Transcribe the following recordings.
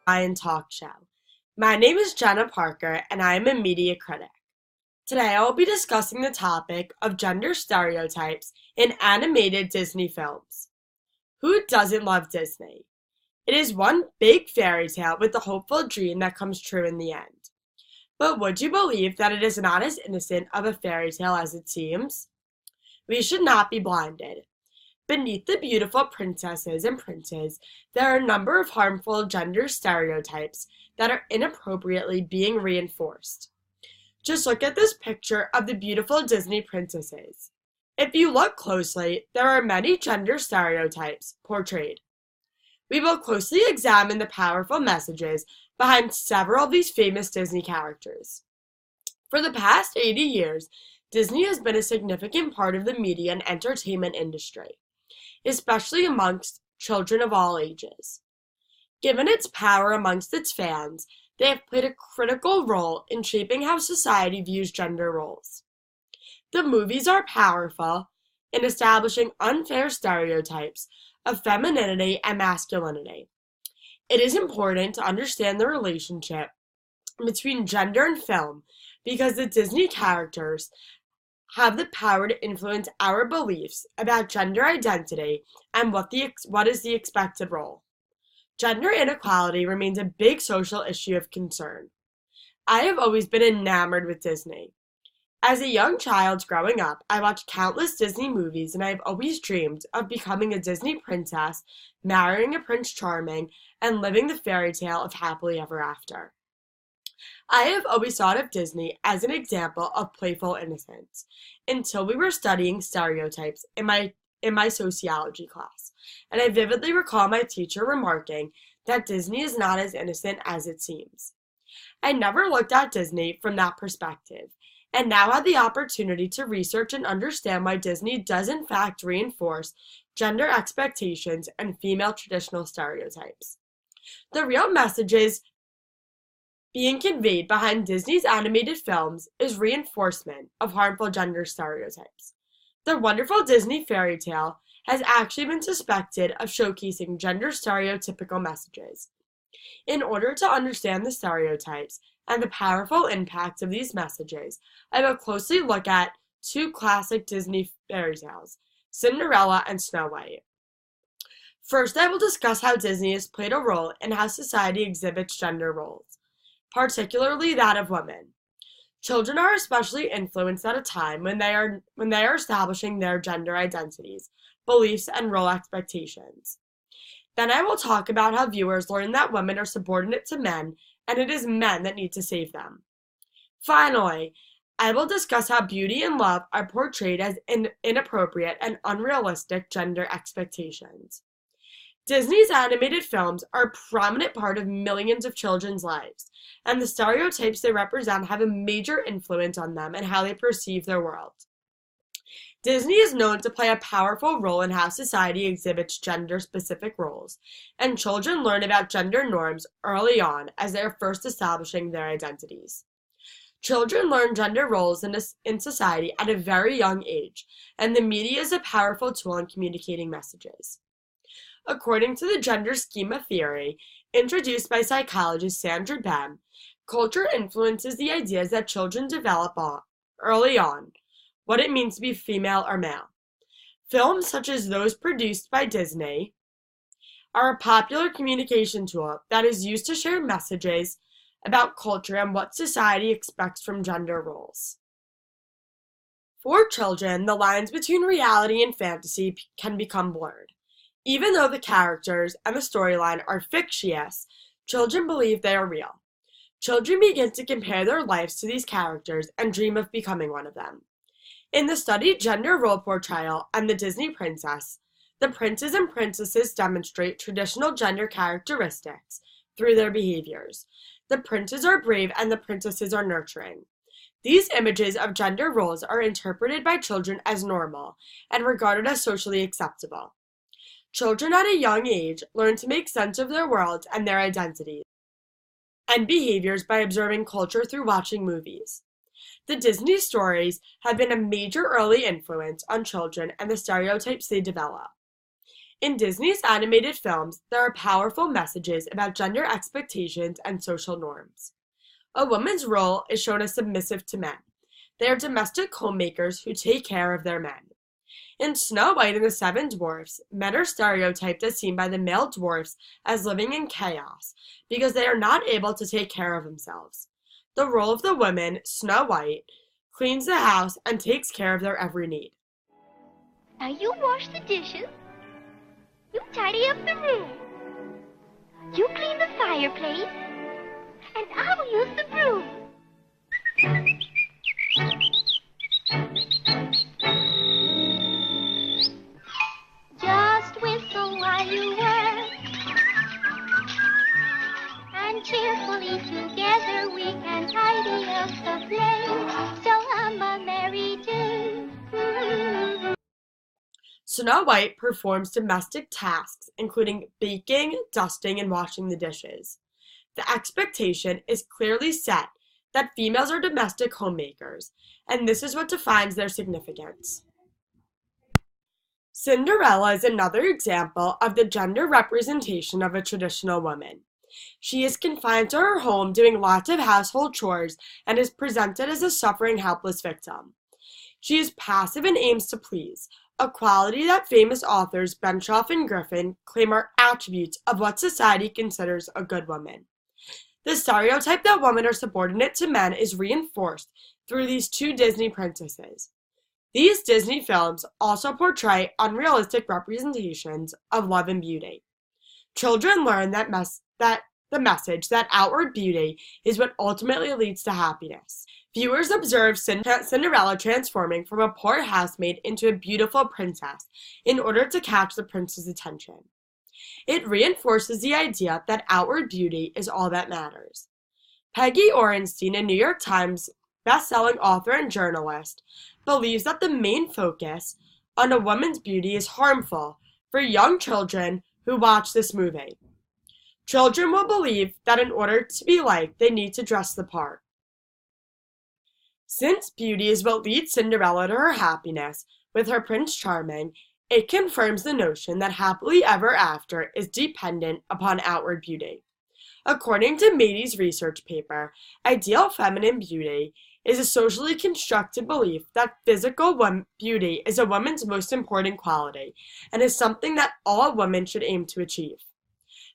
Ryan talk show. My name is Jenna Parker, and I am a media critic. Today I will be discussing the topic of gender stereotypes in animated Disney films. Who doesn't love Disney? It is one big fairy tale with a hopeful dream that comes true in the end. But would you believe that it is not as innocent of a fairy tale as it seems? We should not be blinded. Beneath the beautiful princesses and princes, there are a number of harmful gender stereotypes that are inappropriately being reinforced. Just look at this picture of the beautiful Disney princesses. If you look closely, there are many gender stereotypes portrayed. We will closely examine the powerful messages behind several of these famous Disney characters. For the past 80 years, Disney has been a significant part of the media and entertainment industry, especially amongst children of all ages. Given its power amongst its fans, they have played a critical role in shaping how society views gender roles. The movies are powerful in establishing unfair stereotypes of femininity and masculinity. It is important to understand the relationship between gender and film because the Disney characters have the power to influence our beliefs about gender identity and what is the expected role. Gender inequality remains a big social issue of concern. I have always been enamored with Disney. As a young child growing up, I watched countless Disney movies and I have always dreamed of becoming a Disney princess, marrying a Prince Charming, and living the fairy tale of happily ever after. I have always thought of Disney as an example of playful innocence until we were studying stereotypes in my sociology class, and I vividly recall my teacher remarking that Disney is not as innocent as it seems. I never looked at Disney from that perspective, and now had the opportunity to research and understand why Disney does in fact reinforce gender expectations and female traditional stereotypes. The real messages being conveyed behind Disney's animated films is reinforcement of harmful gender stereotypes. The wonderful Disney fairy tale has actually been suspected of showcasing gender stereotypical messages. In order to understand the stereotypes and the powerful impact of these messages, I will closely look at two classic Disney fairy tales, Cinderella and Snow White. First, I will discuss how Disney has played a role in how society exhibits gender roles, particularly that of women. Children are especially influenced at a time when they are establishing their gender identities, beliefs, and role expectations. Then I will talk about how viewers learn that women are subordinate to men and it is men that need to save them. Finally, I will discuss how beauty and love are portrayed as inappropriate and unrealistic gender expectations. Disney's animated films are a prominent part of millions of children's lives, and the stereotypes they represent have a major influence on them and how they perceive their world. Disney is known to play a powerful role in how society exhibits gender-specific roles, and children learn about gender norms early on as they are first establishing their identities. Children learn gender roles in society at a very young age, and the media is a powerful tool in communicating messages. According to the gender schema theory, introduced by psychologist Sandra Bem, culture influences the ideas that children develop early on, what it means to be female or male. Films such as those produced by Disney are a popular communication tool that is used to share messages about culture and what society expects from gender roles. For children, the lines between reality and fantasy can become blurred. Even though the characters and the storyline are fictitious, children believe they are real. Children begin to compare their lives to these characters and dream of becoming one of them. In the study Gender Role Portrayal and the Disney Princess, the princes and princesses demonstrate traditional gender characteristics through their behaviors. The princes are brave and the princesses are nurturing. These images of gender roles are interpreted by children as normal and regarded as socially acceptable. Children at a young age learn to make sense of their worlds and their identities and behaviors by observing culture through watching movies. The Disney stories have been a major early influence on children and the stereotypes they develop. In Disney's animated films, there are powerful messages about gender expectations and social norms. A woman's role is shown as submissive to men. They are domestic homemakers who take care of their men. In Snow White and the Seven Dwarfs, men are stereotyped as seen by the male dwarfs as living in chaos because they are not able to take care of themselves. The role of the woman, Snow White, cleans the house and takes care of their every need. Now you wash the dishes, you tidy up the room, you clean the fireplace, and I'll use the broom. Just whistle while you work, and cheerfully together we can tidy up the place. So hum a merry tune. Snow White performs domestic tasks, including baking, dusting, and washing the dishes. The expectation is clearly set that females are domestic homemakers, and this is what defines their significance. Cinderella is another example of the gender representation of a traditional woman. She is confined to her home doing lots of household chores and is presented as a suffering, helpless victim. She is passive and aims to please, a quality that famous authors Benshoff and Griffin claim are attributes of what society considers a good woman. The stereotype that women are subordinate to men is reinforced through these two Disney princesses. These Disney films also portray unrealistic representations of love and beauty. Children learn that the message that outward beauty is what ultimately leads to happiness. Viewers observe Cinderella transforming from a poor housemaid into a beautiful princess in order to catch the prince's attention. It reinforces the idea that outward beauty is all that matters. Peggy Orenstein, a New York Times best-selling author and journalist, believes that the main focus on a woman's beauty is harmful for young children who watch this movie. Children will believe that in order to be liked, they need to dress the part. Since beauty is what leads Cinderella to her happiness with her Prince Charming, it confirms the notion that happily ever after is dependent upon outward beauty. According to Mady's research paper, ideal feminine beauty is a socially constructed belief that physical beauty is a woman's most important quality and is something that all women should aim to achieve.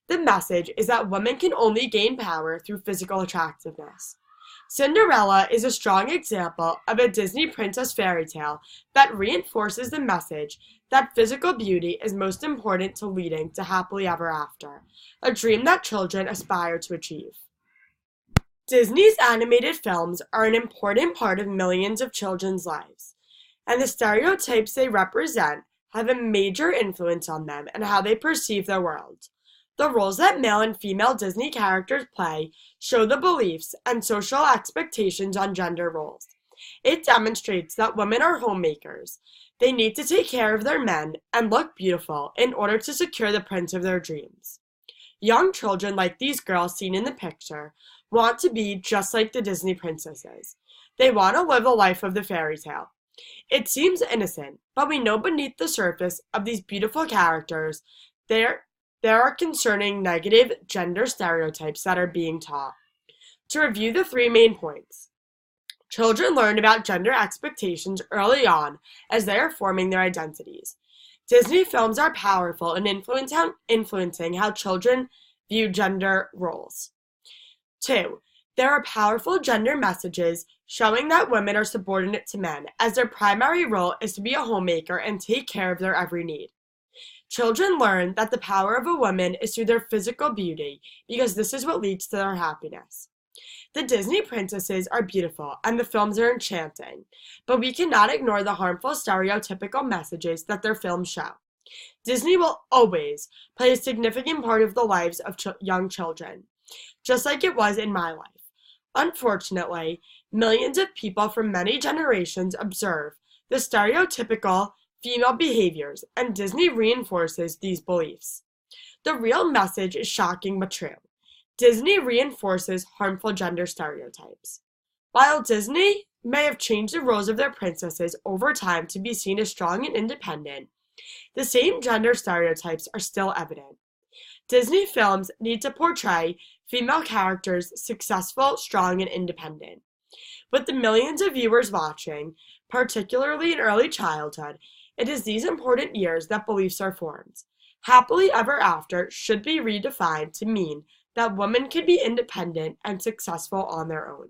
The message is that women can only gain power through physical attractiveness. Cinderella is a strong example of a Disney princess fairy tale that reinforces the message that physical beauty is most important to leading to happily ever after, a dream that children aspire to achieve. Disney's animated films are an important part of millions of children's lives, and the stereotypes they represent have a major influence on them and how they perceive their world. The roles that male and female Disney characters play show the beliefs and social expectations on gender roles. It demonstrates that women are homemakers. They need to take care of their men and look beautiful in order to secure the prince of their dreams. Young children like these girls seen in the picture want to be just like the Disney princesses. They want to live the life of the fairy tale. It seems innocent, but we know beneath the surface of these beautiful characters, there are concerning negative gender stereotypes that are being taught. To review the three main points. Children learn about gender expectations early on as they are forming their identities. Disney films are powerful in influencing how children view gender roles. 2. There are powerful gender messages showing that women are subordinate to men, as their primary role is to be a homemaker and take care of their every need. Children learn that the power of a woman is through their physical beauty, because this is what leads to their happiness. The Disney princesses are beautiful, and the films are enchanting, but we cannot ignore the harmful stereotypical messages that their films show. Disney will always play a significant part of the lives of young children, just like it was in my life. Unfortunately, millions of people from many generations observe the stereotypical female behaviors, and Disney reinforces these beliefs. The real message is shocking but true. Disney reinforces harmful gender stereotypes. While Disney may have changed the roles of their princesses over time to be seen as strong and independent, The same gender stereotypes are still evident. Disney films need to portray female characters successful, strong, and independent. With the millions of viewers watching, particularly in early childhood, it is these important years that beliefs are formed. Happily ever after should be redefined to mean that women can be independent and successful on their own.